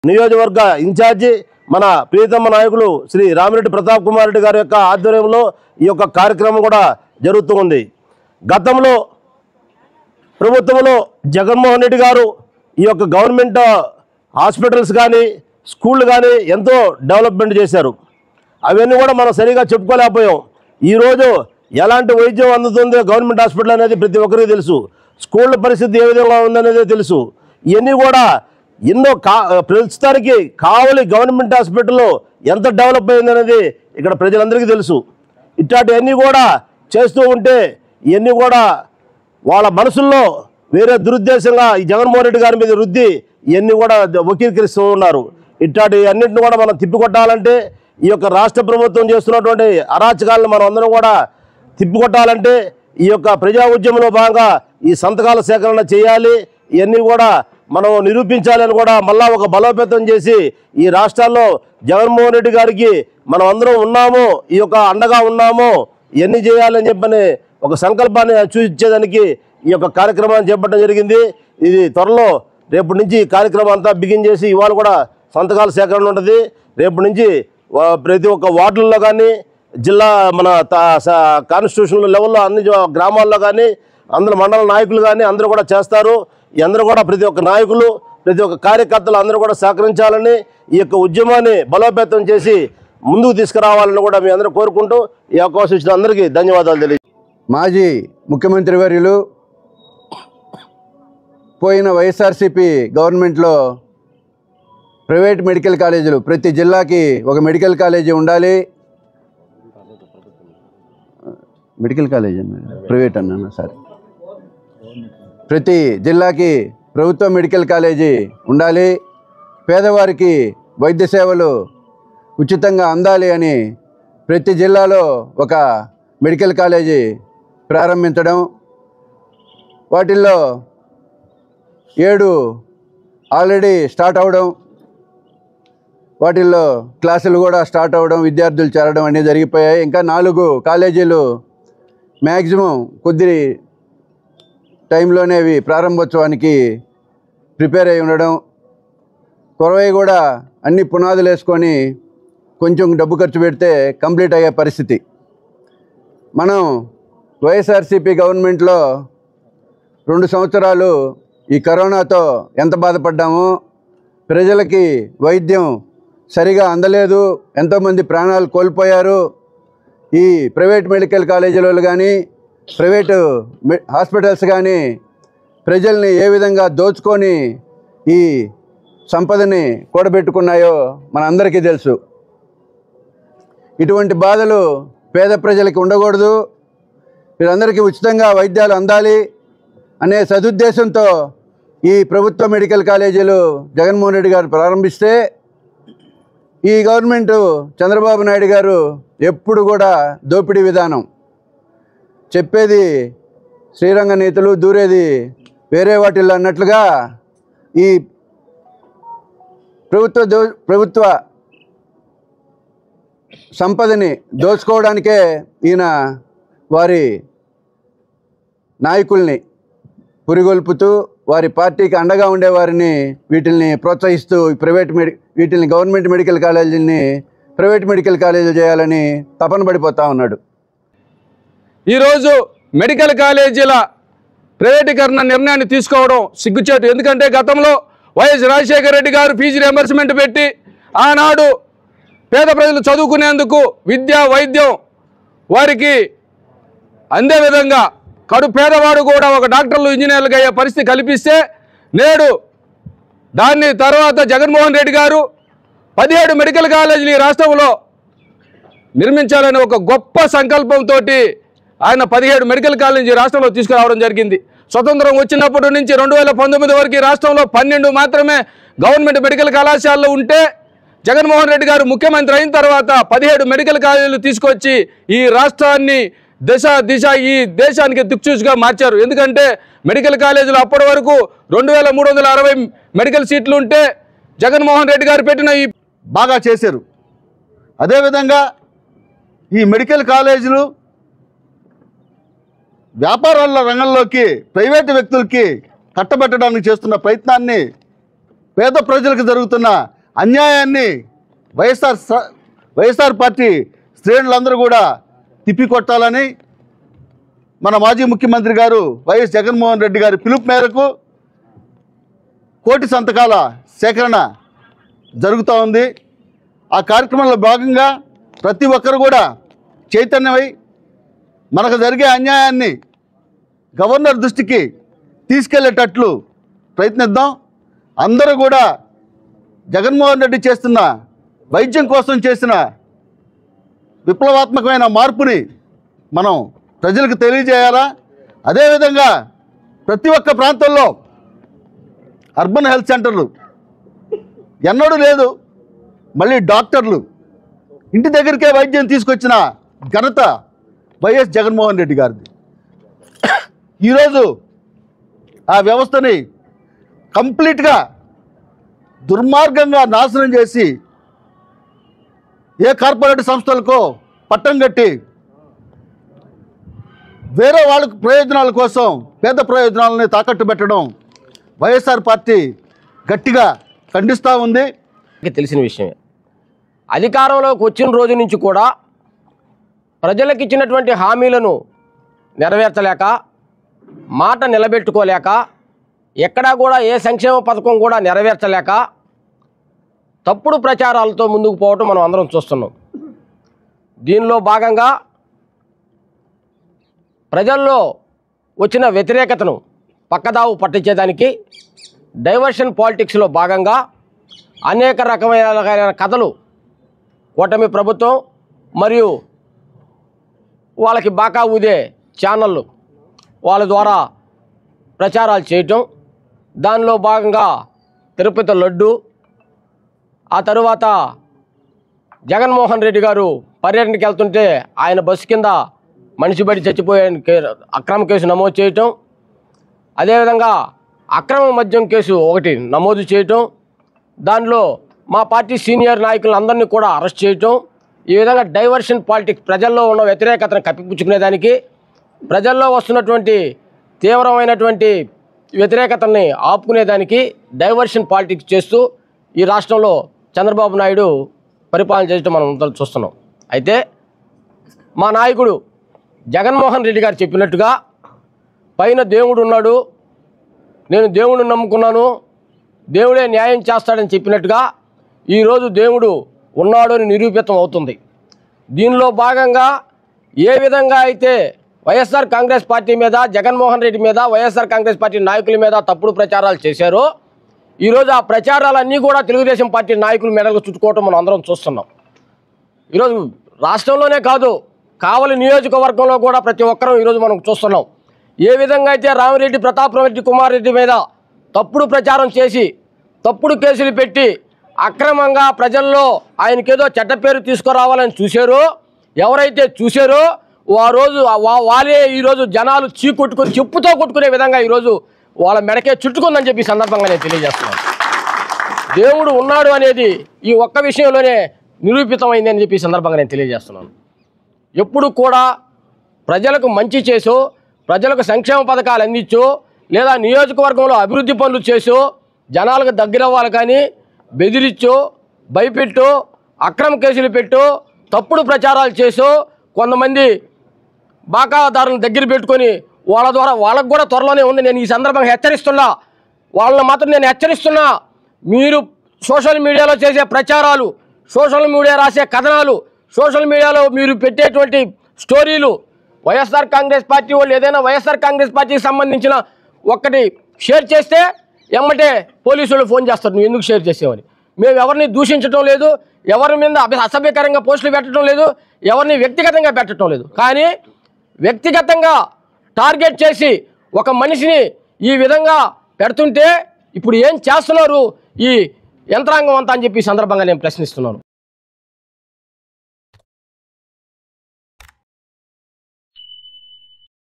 నియోజకవర్గ ఇన్ఛార్జి మన ప్రియతమ నాయకులు శ్రీ రామిరెడ్డి ప్రతాప్ కుమార్ రెడ్డి గారి యొక్క ఆధ్వర్యంలో ఈ యొక్క కార్యక్రమం కూడా జరుగుతూ ఉంది. గతంలో ప్రభుత్వంలో జగన్మోహన్ రెడ్డి గారు ఈ యొక్క గవర్నమెంట్ హాస్పిటల్స్ కానీ స్కూళ్ళు కానీ ఎంతో డెవలప్మెంట్ చేశారు. అవన్నీ కూడా మనం సరిగా చెప్పుకోలేకపోయాం. ఈరోజు ఎలాంటి వైద్యం అందుతుందో గవర్నమెంట్ హాస్పిటల్ అనేది ప్రతి ఒక్కరికి తెలుసు. స్కూళ్ళ పరిస్థితి ఏ విధంగా ఉందనేది తెలుసు. ఇవన్నీ కూడా ఎన్నో ప్రస్తుతానికి కావలి గవర్నమెంట్ హాస్పిటల్లో ఎంత డెవలప్ అయిందనేది ఇక్కడ ప్రజలందరికీ తెలుసు. ఇట్లాంటివన్నీ కూడా చేస్తూ ఉంటే ఇవన్నీ కూడా వాళ్ళ మనసుల్లో వేరే దురుద్దేశంగా ఈ జగన్మోహన్ రెడ్డి గారి మీద రుద్ది ఇవన్నీ కూడా వకీకరిస్తూ ఉన్నారు. ఇట్లాంటి అన్నింటిని కూడా మనం తిప్పికొట్టాలంటే ఈ యొక్క రాష్ట్ర ప్రభుత్వం చేస్తున్నటువంటి అరాచకాలను మనం అందరం కూడా తిప్పికొట్టాలంటే ఈ యొక్క ప్రజా ఉద్యమంలో భాగంగా ఈ సంతకాల సేకరణ చేయాలి. ఇవన్నీ కూడా మనం నిరూపించాలని కూడా మళ్ళా ఒక బలోపేతం చేసి ఈ రాష్ట్రాల్లో జగన్మోహన్ రెడ్డి గారికి మనం అందరం ఉన్నాము, ఈ యొక్క అండగా ఉన్నాము, ఇవన్నీ చేయాలని చెప్పని ఒక సంకల్పాన్ని చూపించేదానికి ఈ యొక్క కార్యక్రమాన్ని చేపట్టడం జరిగింది. ఇది త్వరలో రేపు నుంచి కార్యక్రమం అంతా బిగిన్ చేసి ఇవాళ కూడా సంతకాల సేకరణ ఉంటుంది. రేపు నుంచి ప్రతి ఒక్క వార్డుల్లో కానీ జిల్లా మన కాన్స్టిట్యూషన్ లెవెల్లో అన్ని గ్రామాల్లో కానీ అందరు మండల నాయకులు కానీ అందరూ కూడా చేస్తారు. ఈ అందరూ కూడా ప్రతి ఒక్క నాయకులు ప్రతి ఒక్క కార్యకర్తలు అందరూ కూడా సహకరించాలని ఈ యొక్క ఉద్యమాన్ని బలోపేతం చేసి ముందుకు తీసుకురావాలని కూడా మీ అందరూ కోరుకుంటూ ఈ అవకాశం ఇచ్చిన అందరికీ ధన్యవాదాలు తెలియజేస్తాను. మాజీ ముఖ్యమంత్రి వర్యులు పోయిన వైఎస్ఆర్సీపీ గవర్నమెంట్లో ప్రైవేట్ మెడికల్ కాలేజీలు ప్రతి జిల్లాకి ఒక మెడికల్ కాలేజీ ఉండాలి. మెడికల్ కాలేజీ ప్రైవేట్ అన్నా సార్, ప్రతి జిల్లాకి ప్రభుత్వ మెడికల్ కాలేజీ ఉండాలి. పేదవారికి వైద్య సేవలు ఉచితంగా అందాలి అని ప్రతి జిల్లాలో ఒక మెడికల్ కాలేజీ ప్రారంభించడం, వాటిల్లో 7 ఆల్రెడీ స్టార్ట్ అవ్వడం, వాటిల్లో క్లాసులు కూడా స్టార్ట్ అవ్వడం, విద్యార్థులు చేరడం అనేవి జరిగిపోయాయి. ఇంకా 4 కాలేజీలు మ్యాక్సిమం కొద్ది టైంలోనే అవి ప్రారంభోత్సవానికి ప్రిపేర్ అయి ఉండడం, కొరవై కూడా అన్ని పునాదులు వేసుకొని కొంచెం డబ్బు ఖర్చు పెడితే కంప్లీట్ అయ్యే పరిస్థితి. మనం వైఎస్ఆర్సీపీ గవర్నమెంట్లో 2 సంవత్సరాలు ఈ కరోనాతో ఎంత బాధపడ్డామో, ప్రజలకి వైద్యం సరిగా అందలేదు, ఎంతోమంది ప్రాణాలు కోల్పోయారు. ఈ ప్రైవేట్ మెడికల్ కాలేజీలలో కానీ ప్రైవేటు హాస్పిటల్స్ కానీ ప్రజల్ని ఏ విధంగా దోచుకొని ఈ సంపదని కూడబెట్టుకున్నాయో మనందరికీ తెలుసు. ఇటువంటి బాధలు పేద ప్రజలకి ఉండకూడదు, వీరందరికీ ఉచితంగా వైద్యాలు అందాలి అనే సదుద్దేశంతో ఈ ప్రభుత్వ మెడికల్ కాలేజీలు జగన్మోహన్ రెడ్డి గారు ప్రారంభిస్తే, ఈ గవర్నమెంటు చంద్రబాబు నాయుడు గారు ఎప్పుడు కూడా దోపిడీ విధానం, చెప్పేది శ్రీరంగ నీతులు, దూరేది వేరే వాటిల్లో అన్నట్లుగా ఈ ప్రభుత్వ సంపదని దోచుకోవడానికే ఈయన వారి నాయకుల్ని పురిగొల్పుతూ వారి పార్టీకి అండగా ఉండేవారిని వీటిల్ని ప్రోత్సహిస్తూ వీటిని గవర్నమెంట్ మెడికల్ కాలేజీని ప్రైవేట్ మెడికల్ కాలేజీలు చేయాలని తపన పడిపోతూ ఉన్నాడు. ఈరోజు మెడికల్ కాలేజీల ప్రైవేటీకరణ నిర్ణయాన్ని తీసుకోవడం సిగ్గుచేటు. ఎందుకంటే గతంలో వైఎస్ రాజశేఖర రెడ్డి గారు ఫీజు రియంబర్స్మెంట్ పెట్టి ఆనాడు పేద ప్రజలు చదువుకునేందుకు విద్య వైద్యం వారికి అందే విధంగా కడు పేదవాడు కూడా ఒక డాక్టర్లు ఇంజనీర్లుగా అయ్యే పరిస్థితి కల్పిస్తే, నేడు దాన్ని తర్వాత జగన్మోహన్ రెడ్డి గారు 17 మెడికల్ కాలేజీలు ఈ రాష్ట్రంలో నిర్మించాలని ఒక గొప్ప సంకల్పంతో ఆయన 17 మెడికల్ కాలేజీ రాష్ట్రంలో తీసుకురావడం జరిగింది. స్వతంత్రం వచ్చినప్పటి నుంచి 2019 వరకు ఈ రాష్ట్రంలో 12 మాత్రమే గవర్నమెంట్ మెడికల్ కళాశాలలు ఉంటే, జగన్మోహన్ రెడ్డి గారు ముఖ్యమంత్రి అయిన తర్వాత 17 మెడికల్ కాలేజీలు తీసుకొచ్చి ఈ రాష్ట్రాన్ని దిశ ఈ దేశానికి దిక్సూచిగా మార్చారు. ఎందుకంటే మెడికల్ కాలేజీలు అప్పటి వరకు 2360 మెడికల్ సీట్లు ఉంటే జగన్మోహన్ రెడ్డి గారు పెట్టిన ఈ బాగా చేశారు. అదేవిధంగా ఈ మెడికల్ కాలేజీలు వ్యాపారాల రంగంలోకి ప్రైవేటు వ్యక్తులకి కట్టబెట్టడానికి చేస్తున్న ప్రయత్నాన్ని, పేద ప్రజలకు జరుగుతున్న అన్యాయాన్ని వైఎస్ఆర్ పార్టీ శ్రేణులందరూ కూడా తిప్పికొట్టాలని మన మాజీ ముఖ్యమంత్రి గారు వైఎస్ జగన్మోహన్ రెడ్డి గారి పిలుపు మేరకు 1 కోటి సంతకాల సేకరణ జరుగుతూ ఉంది. ఆ కార్యక్రమంలో భాగంగా ప్రతి ఒక్కరు కూడా చైతన్యమై మనకు జరిగే అన్యాయాన్ని గవర్నర్ దృష్టికి తీసుకెళ్లేటట్లు ప్రయత్నిద్దాం. అందరూ కూడా జగన్మోహన్ రెడ్డి చేస్తున్న వైద్యం కోసం చేసిన విప్లవాత్మకమైన మార్పుని మనం ప్రజలకు తెలియజేయాలా. అదేవిధంగా ప్రతి ఒక్క ప్రాంతంలో అర్బన్ హెల్త్ సెంటర్లు ఎన్నడూ లేదు, మళ్ళీ డాక్టర్లు ఇంటి దగ్గరికే వైద్యం తీసుకొచ్చిన ఘనత వైఎస్ జగన్మోహన్ రెడ్డి గారిది. ఈరోజు ఆ వ్యవస్థని కంప్లీట్గా దుర్మార్గంగా నాశనం చేసి ఏ కార్పొరేట్ సంస్థలకో పట్టం కట్టి వేరే వాళ్ళ ప్రయోజనాల కోసం పేద ప్రయోజనాలని తాకట్టు పెట్టడం వైఎస్ఆర్ పార్టీ గట్టిగా ఖండిస్తూ ఉంది. తెలిసిన విషయమే. అధికారంలోకి వచ్చిన రోజు నుంచి కూడా ప్రజలకు ఇచ్చినటువంటి హామీలను నెరవేర్చలేక, మాట నిలబెట్టుకోలేక, ఎక్కడా కూడా ఏ సంక్షేమ పథకం కూడా నెరవేర్చలేక తప్పుడు ప్రచారాలతో ముందుకు పోవటం మనం అందరం చూస్తున్నాం. దీనిలో భాగంగా ప్రజల్లో వచ్చిన వ్యతిరేకతను పక్కదావు పట్టించేదానికి డైవర్షన్ పాలిటిక్స్లో భాగంగా అనేక రకమైన కథలు కూటమి ప్రభుత్వం మరియు వాళ్ళకి బాకా ఊదే ఛానళ్ళు వాళ్ళ ద్వారా ప్రచారాలు చేయటం, దానిలో భాగంగా తిరుపతి లడ్డు, ఆ తరువాత జగన్మోహన్ రెడ్డి గారు పర్యటనకి వెళ్తుంటే ఆయన బస్సు కింద మనిషి బడి చచ్చిపోయే అక్రమ కేసు నమోదు చేయటం, అదేవిధంగా అక్రమ మద్యం కేసు ఒకటి నమోదు చేయటం, దానిలో మా పార్టీ సీనియర్ నాయకులందరినీ కూడా అరెస్ట్ చేయటం, ఈ విధంగా డైవర్షన్ పాలిటిక్స్ ప్రజల్లో ఉన్న వ్యతిరేకతను కప్పిపుచ్చుకునేదానికి, ప్రజల్లో వస్తున్నటువంటి తీవ్రమైనటువంటి వ్యతిరేకతని ఆపుకునేదానికి డైవర్షన్ పాలిటిక్స్ చేస్తూ ఈ రాష్ట్రంలో చంద్రబాబు నాయుడు పరిపాలన చేయటం మనం అందరం చూస్తున్నాం. అయితే మా నాయకుడు జగన్మోహన్ రెడ్డి గారు చెప్పినట్టుగా పైన దేవుడు ఉన్నాడు, నేను దేవుడిని నమ్ముకున్నాను, దేవుడే న్యాయం చేస్తాడని చెప్పినట్టుగా ఈరోజు దేవుడు ఉన్నాడు అని నిరూపితం అవుతుంది. దీనిలో భాగంగా ఏ విధంగా అయితే వైఎస్ఆర్ కాంగ్రెస్ పార్టీ మీద, జగన్మోహన్ రెడ్డి మీద, వైఎస్ఆర్ కాంగ్రెస్ పార్టీ నాయకుల మీద తప్పుడు ప్రచారాలు చేశారో ఈరోజు ఆ ప్రచారాలన్నీ కూడా తెలుగుదేశం పార్టీ నాయకుల మెడలకు చుట్టుకోవటం మనం అందరం చూస్తున్నాం. ఈరోజు రాష్ట్రంలోనే కాదు, కావలి నియోజకవర్గంలో కూడా ప్రతి ఒక్కరూ ఈరోజు మనం చూస్తున్నాం. ఏ విధంగా అయితే రామిరెడ్డి ప్రతాప్ రెడ్డి కుమార్ రెడ్డి మీద తప్పుడు ప్రచారం చేసి తప్పుడు కేసులు పెట్టి అక్రమంగా ప్రజల్లో ఆయనకేదో చెడ్డ పేరు తీసుకురావాలని చూశారో, ఎవరైతే చూశారో ఆ రోజు వాళ్ళే ఈరోజు జనాలు చీకొట్టుకొని చెప్పుతో కొట్టుకునే విధంగా ఈరోజు వాళ్ళ మెడకే చుట్టుకుందని చెప్పి సందర్భంగా నేను తెలియజేస్తున్నాను. దేవుడు ఉన్నాడు అనేది ఈ ఒక్క విషయంలోనే నిరూపితమైంది అని చెప్పి సందర్భంగా నేను తెలియజేస్తున్నాను. ఎప్పుడు కూడా ప్రజలకు మంచి చేసో, ప్రజలకు సంక్షేమ పథకాలు అందించో, లేదా నియోజకవర్గంలో అభివృద్ధి పనులు చేసో జనాలకు దగ్గరవ్వాలి కానీ బెదిరించో, భయపెట్టో, అక్రమ కేసులు పెట్టో, తప్పుడు ప్రచారాలు చేసో, కొంతమంది బాకాదారులను దగ్గర పెట్టుకొని వాళ్ళ ద్వారా వాళ్ళకు కూడా త్వరలోనే ఉంది. నేను ఈ సందర్భంగా హెచ్చరిస్తున్నా, వాళ్ళని మాత్రం నేను హెచ్చరిస్తున్నా, మీరు సోషల్ మీడియాలో చేసే ప్రచారాలు, సోషల్ మీడియా రాసే కథనాలు, సోషల్ మీడియాలో మీరు పెట్టేటువంటి స్టోరీలు, వైఎస్ఆర్ కాంగ్రెస్ పార్టీ వాళ్ళు ఏదైనా వైఎస్ఆర్ కాంగ్రెస్ పార్టీకి సంబంధించిన ఒక్కటి షేర్ చేస్తే ఎమ్మటే పోలీసు వాళ్ళు ఫోన్ చేస్తారు, నువ్వు ఎందుకు షేర్ చేసేవని. మేము ఎవరిని దూషించడం లేదు, ఎవరి మీద అసభ్యకరంగా పోస్టులు పెట్టడం లేదు, ఎవరిని వ్యక్తిగతంగా పెట్టడం లేదు. కానీ వ్యక్తిగతంగా టార్గెట్ చేసి ఒక మనిషిని ఈ విధంగా పెడుతుంటే ఇప్పుడు ఏం చేస్తున్నారు ఈ యంత్రాంగం అంతా అని చెప్పి సందర్భంగా నేను ప్రశ్నిస్తున్నాను.